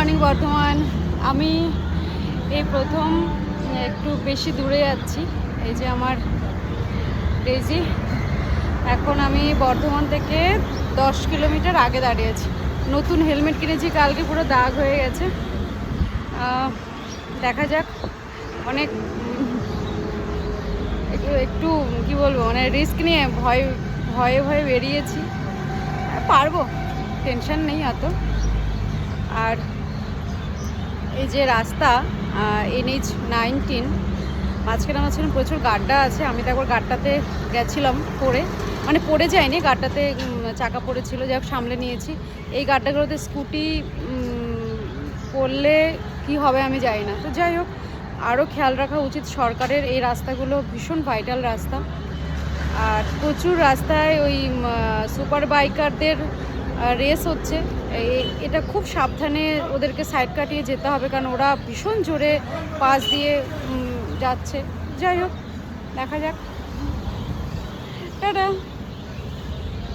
Morning Bardhaman. আমি এই প্রথম একটু বেশি দূরে যাচ্ছি। এই যে আমার ডেজি। এখন আমি বর্ধমান থেকে 10 কিলোমিটার আগে দাঁড়িয়ে আছি। নতুন হেলমেট কিনেছি কালকে, পুরো দাগ হয়ে গেছে। দেখা যাক, অনেক একটু কি বলবো, মানে রিস্ক নিয়ে ভয়ে ভয়ে বেরিয়েছি। পারবো, টেনশন নেই অত। আর এই যে রাস্তা NH-19, মাঝখানে মাঝখানে প্রচুর গাড্ডা আছে। আমি তো একবার গাড্ডাতে গেছিলাম পড়ে যায়নি, গাড্ডাতে চাকা পড়েছিল, যাই হোক সামলে নিয়েছি। এই গাড্ডাগুলোতে স্কুটি পড়লে কি হবে আমি জানি না। তো যাই হোক, আরও খেয়াল রাখা উচিত সরকারের। এই রাস্তাগুলো ভীষণ ভাইটাল রাস্তা। আর প্রচুর রাস্তায় ওই সুপার বাইকারদের রেস হচ্ছে। এটা খুব সাবধানে ওদেরকে সাইড কাটিয়ে যেতে হবে, কারণ ওরা ভীষণ জোরে পাশ দিয়ে যাচ্ছে। যাই হোক, দেখা যাক। টাটা।